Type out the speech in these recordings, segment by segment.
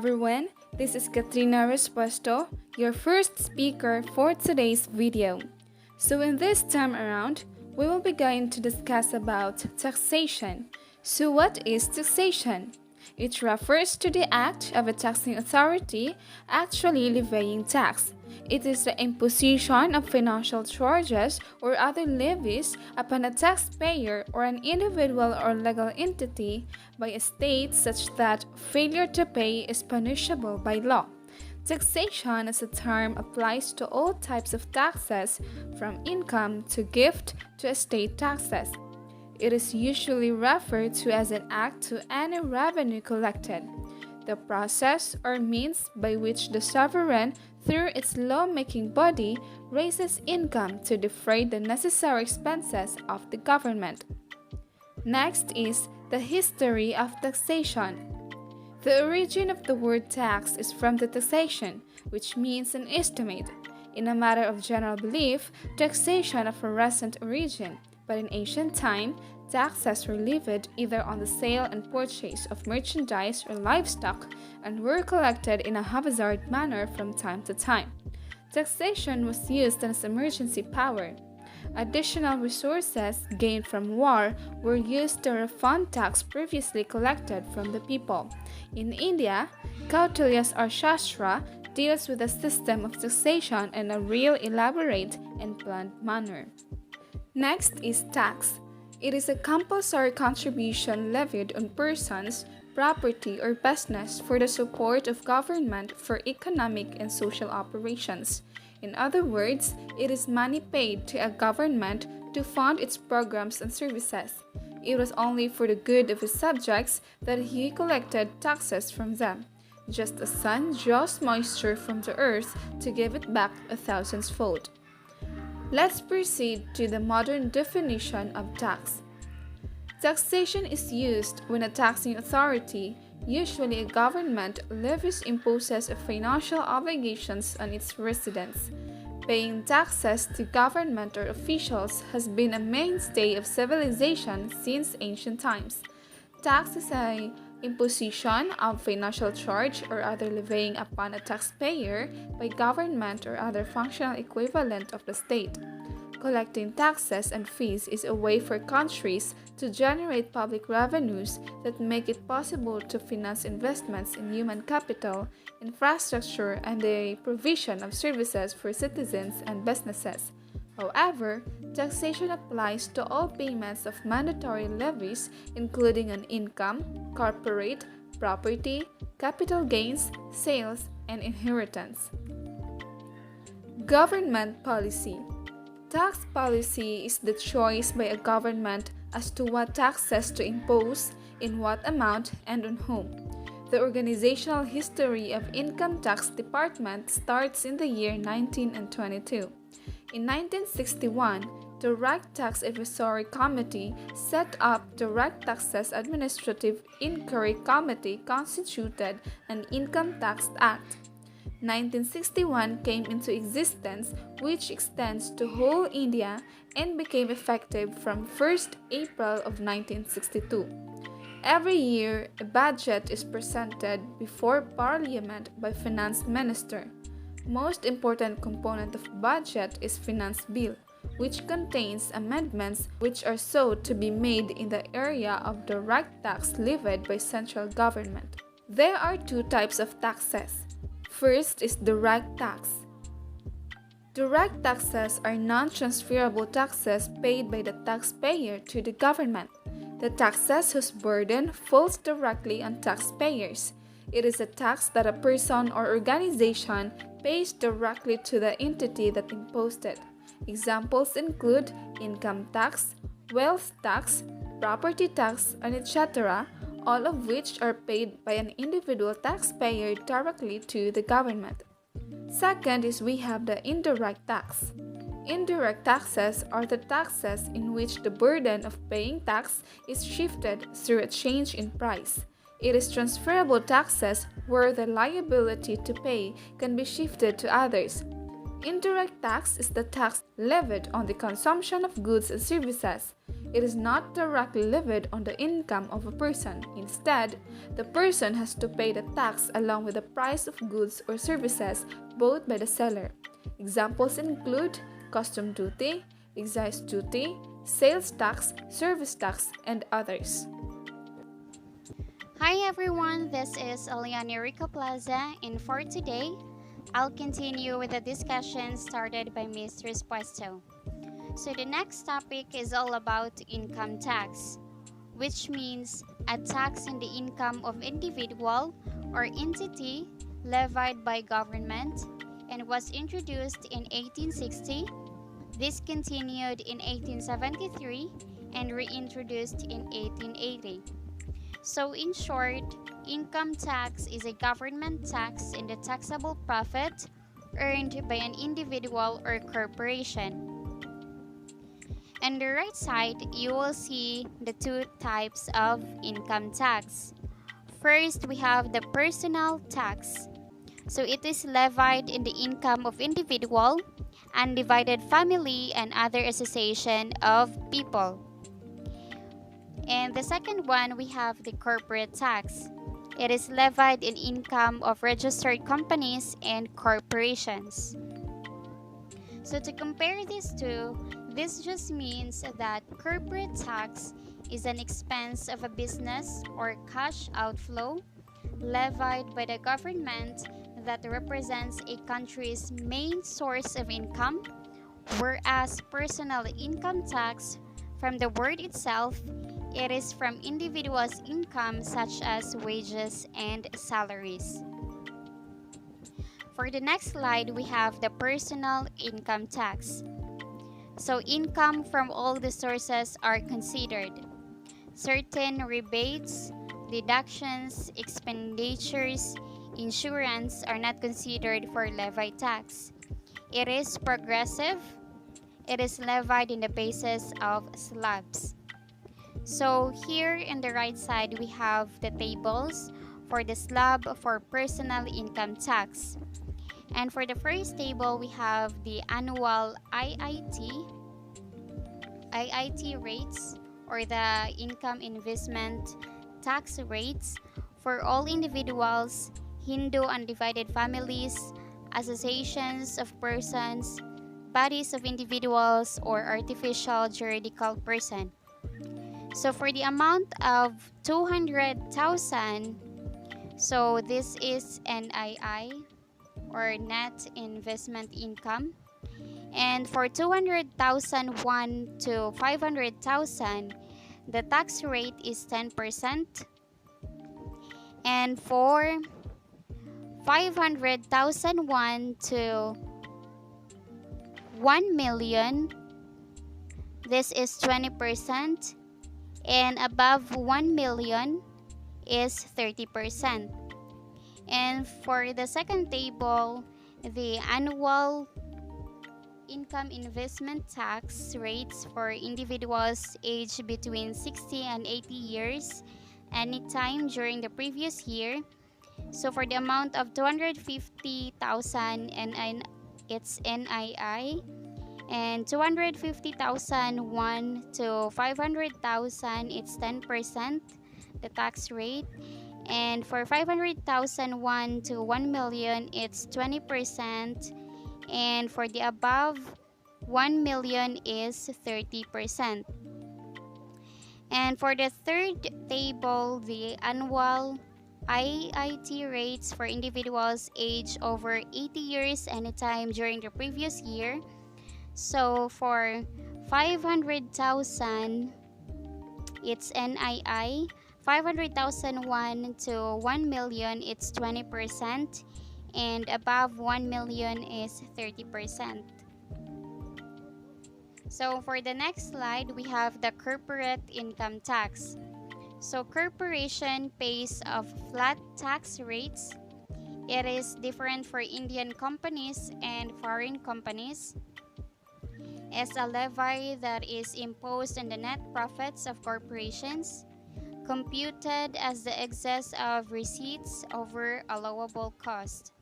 everyone, this is Katrina Respuesto, your first speaker for today's video. So in this time around, we will be going to discuss about taxation. So what is taxation? It refers to the act of a taxing authority actually levying tax. It is the imposition of financial charges or other levies upon a taxpayer or an individual or legal entity by a state such that failure to pay is punishable by law. Taxation as a term applies to all types of taxes, from income to gift to estate taxes. It is usually referred to as an act to any revenue collected. The process or means by which the sovereign, through its lawmaking body, raises income to defray the necessary expenses of the government. Next is the history of taxation. The origin of the word tax is from the taxation, which means an estimate. In a matter of general belief, taxation of a recent origin, but in ancient time, taxes were levied either on the sale and purchase of merchandise or livestock and were collected in a haphazard manner from time to time. Taxation was used as emergency power. Additional resources gained from war were used to refund tax previously collected from the people. In India, Kautilya's Arthashastra deals with the system of taxation in a real elaborate and planned manner. Next is tax. It is a compulsory contribution levied on persons, property, or business for the support of government for economic and social operations. In other words, it is money paid to a government to fund its programs and services. It was only for the good of his subjects that he collected taxes from them, just as sun draws moisture from the earth to give it back 1,000-fold. Let's proceed to the modern definition of tax. Taxation is used when a taxing authority, usually a government, imposes financial obligations on its residents. Paying taxes to government or officials has been a mainstay of civilization since ancient times. Tax is an imposition of financial charge or other levying upon a taxpayer by government or other functional equivalent of the state. Collecting taxes and fees is a way for countries to generate public revenues that make it possible to finance investments in human capital, infrastructure, and the provision of services for citizens and businesses. However, taxation applies to all payments of mandatory levies, including on income, corporate, property, capital gains, sales, and inheritance. Government policy. Tax policy is the choice by a government as to what taxes to impose, in what amount, and on whom. The organizational history of Income Tax Department starts in the year 1922. In 1961, the Direct Tax Advisory Committee set up Direct Taxes Administrative Inquiry Committee constituted an Income Tax Act. 1961 came into existence, which extends to whole India and became effective from 1st April of 1962. Every year, a budget is presented before Parliament by Finance Minister. Most important component of budget is Finance Bill, which contains amendments which are sought to be made in the area of direct tax levied by central government. There are two types of taxes. First is direct tax. Direct taxes are non-transferable taxes paid by the taxpayer to the government. The taxes whose burden falls directly on taxpayers. It is a tax that a person or organization pays directly to the entity that imposed it. Examples include income tax, wealth tax, property tax, and etc., all of which are paid by an individual taxpayer directly to the government. Second is we have the indirect tax. Indirect taxes are the taxes in which the burden of paying tax is shifted through a change in price. It is transferable taxes where the liability to pay can be shifted to others. Indirect tax is the tax levied on the consumption of goods and services. It is not directly levied on the income of a person. Instead, the person has to pay the tax along with the price of goods or services bought by the seller. Examples include custom duty, excise duty, sales tax, service tax, and others. Hi everyone, this is Eliana Rico Plaza, and for today, I'll continue with the discussion started by Ms. Respuesto. So the next topic is all about income tax, which means a tax in the income of individual or entity levied by government and was introduced in 1860, discontinued in 1873, and reintroduced in 1880. So in short, income tax is a government tax in the taxable profit earned by an individual or corporation. On the right side, you will see the two types of income tax. First, we have the personal tax. So it is levied in the income of individual, undivided family, and other association of people. And the second one, we have the corporate tax. It is levied in income of registered companies and corporations. So to compare these two, this just means that corporate tax is an expense of a business or cash outflow levied by the government that represents a country's main source of income, whereas personal income tax, from the word itself, it is from individuals' income such as wages and salaries. For the next slide, we have the personal income tax. So income from all the sources are considered. Certain rebates, deductions, expenditures, insurance are not considered for levy tax. It is progressive. It is levied in the basis of slabs. So here in the right side, we have the tables for the slab for personal income tax. And for the first table, we have the annual IIT rates, or the income investment tax rates for all individuals, Hindu undivided families, associations of persons, bodies of individuals, or artificial juridical person. So for the amount of 200,000, so this is NII, or net investment income. And for 200,000 won to 500,000, the tax rate is 10%. And for 500,000 won to 1 million, this is 20%. And above 1 million is 30%. And for the second table, the annual income investment tax rates for individuals aged between 60 and 80 years anytime during the previous year. So for the amount of 250,000, and it's NII, and 250,000 won to 500,000, it's 10%, the tax rate. And for 500,000 won to 1 million, it's 20%. And for the above 1 million is 30%. And for the third table, the annual IIT rates for individuals aged over 80 years anytime during the previous year. So for 500,000, it's NII. 500,000 won to 1 million, it's 20%. And above 1 million is 30%. So for the next slide, we have the corporate income tax. So corporation pays of flat tax rates. It is different for Indian companies and foreign companies. As a levy that is imposed on the net profits of corporations, computed as the excess of receipts over allowable cost.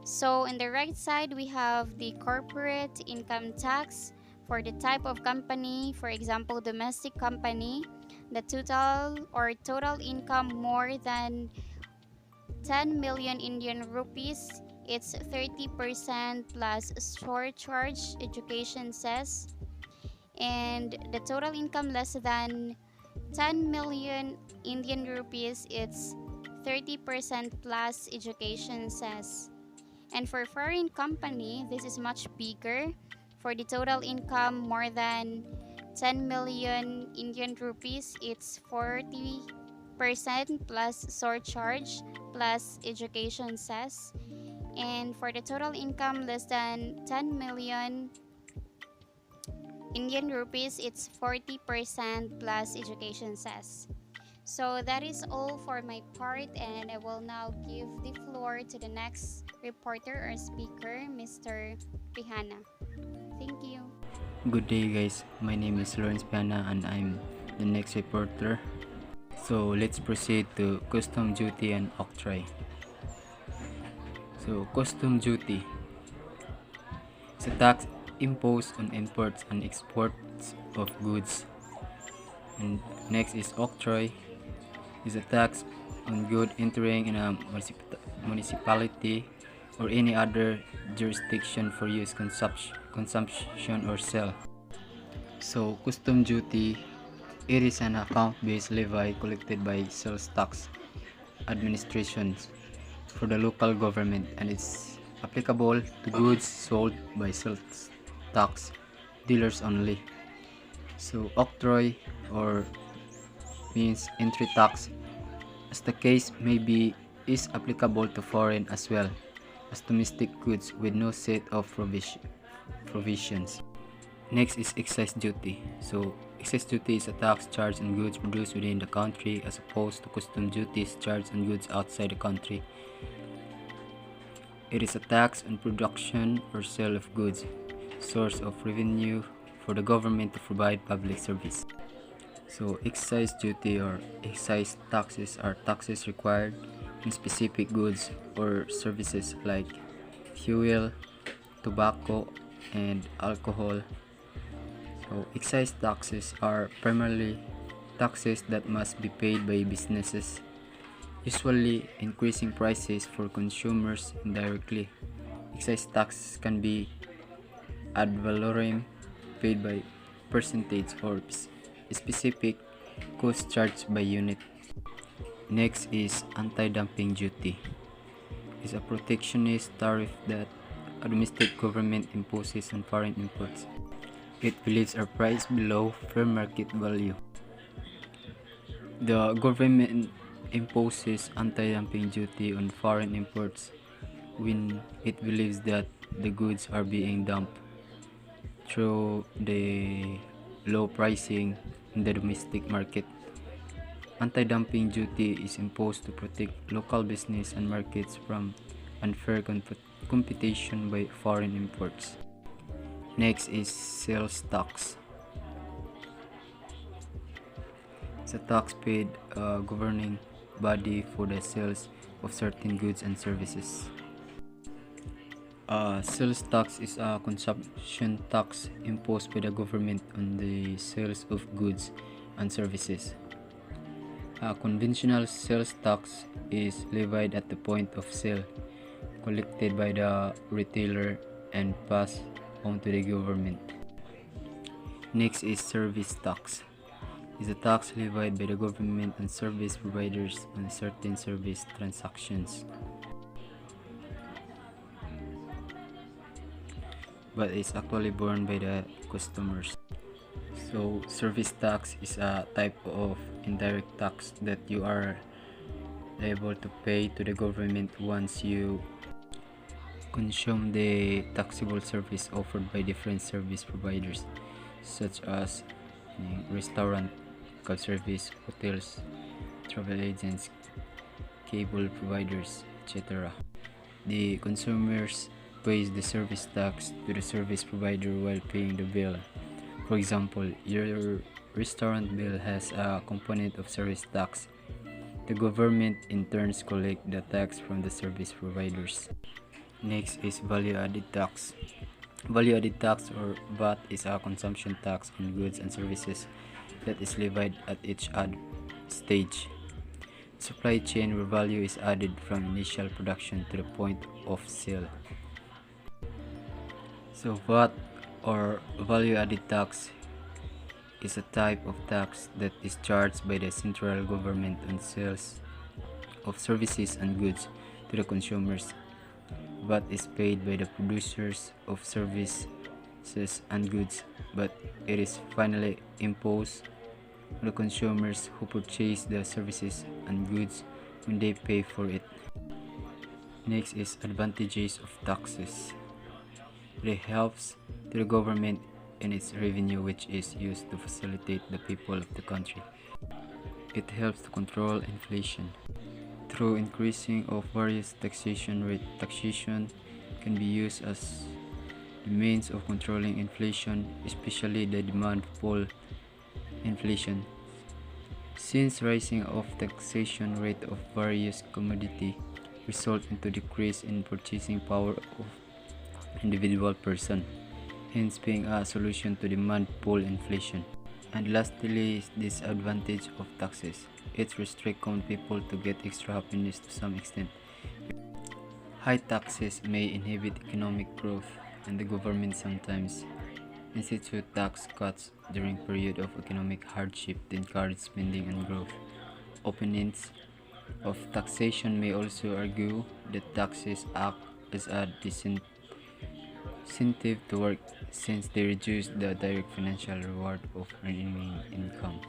So on the right side, we have the corporate income tax for for the type of company, for example, domestic company, the total income more than 10 million Indian rupees, it's 30% plus surcharge, education says. And the total income less than 10 million Indian rupees, it's 30% plus, education says. And for foreign company, this is much bigger. For the total income more than 10 million Indian rupees, it's 40% plus surcharge plus, education says. And for the total income less than 10 million Indian rupees, it's 40% plus, education says. So that is all for my part, and I will now give the floor to the next reporter or speaker, Mr. Pihana. Thank you. Good day guys, my name is Lawrence Piana and I'm the next reporter. So let's proceed to custom duty and octroi. So custom duty is a tax imposed on imports and exports of goods. And next is octroi, is a tax on good entering in a municipality or any other jurisdiction for use, consumption or sale. So custom duty, it is an account-based levy collected by sales tax administrations for the local government, and it's applicable to goods sold by sales tax dealers only. So octroi, or means entry tax, as the case may be, is applicable to foreign as well as domestic goods with no set of provisions. Next is excise duty. So excise duty is a tax charged on goods produced within the country as opposed to custom duties charged on goods outside the country. It is a tax on production or sale of goods, source of revenue for the government to provide public service. So excise duty or excise taxes are taxes required on specific goods or services like fuel, tobacco, and alcohol. So excise taxes are primarily taxes that must be paid by businesses, usually increasing prices for consumers indirectly. Excise tax can be ad valorem, paid by percentage, or specific cost charged by unit. Next is anti-dumping duty. It's a protectionist tariff that a domestic government imposes on foreign imports. It believes are priced below fair market value. The government imposes anti-dumping duty on foreign imports when it believes that the goods are being dumped through the low pricing in the domestic market. Anti-dumping duty is imposed to protect local business and markets from unfair competition by foreign imports. Next is sales tax. It's a tax paid governing body for the sales of certain goods and services. Sales tax is a consumption tax imposed by the government on the sales of goods and services. A conventional sales tax is levied at the point of sale, collected by the retailer and passed on to the government. Next is service tax. It's a tax levied by the government on service providers on certain service transactions, but it's actually borne by the customers. So service tax is a type of indirect tax that you are able to pay to the government once you consume the taxable service offered by different service providers, such as restaurant, cab service, hotels, travel agents, cable providers, etc. The consumers pays the service tax to the service provider while paying the bill. For example, your restaurant bill has a component of service tax. The government in turn collects the tax from the service providers. Next is value added tax. Value-added tax or VAT is a consumption tax on goods and services that is levied at each stage. Supply chain where value is added from initial production to the point of sale. So VAT or value-added tax is a type of tax that is charged by the central government on sales of services and goods to the consumers. VAT is paid by the producers of services and goods, but it is finally imposed on the consumers who purchase the services and goods when they pay for it. Next is advantages of taxes. It helps to the government in its revenue, which is used to facilitate the people of the country. It helps to control inflation. Through increasing of various taxation rate, taxation can be used as the means of controlling inflation, especially the demand pull inflation. Since rising of taxation rate of various commodity result into decrease in purchasing power of individual person, hence being a solution to demand pull inflation. And lastly is disadvantage of taxes. It restricts common people to get extra happiness to some extent. High taxes may inhibit economic growth, and the government sometimes institute tax cuts during period of economic hardship to encourage spending and growth. Opponents of taxation may also argue that taxes act as a disincentive to work since they reduce the direct financial reward of earning income.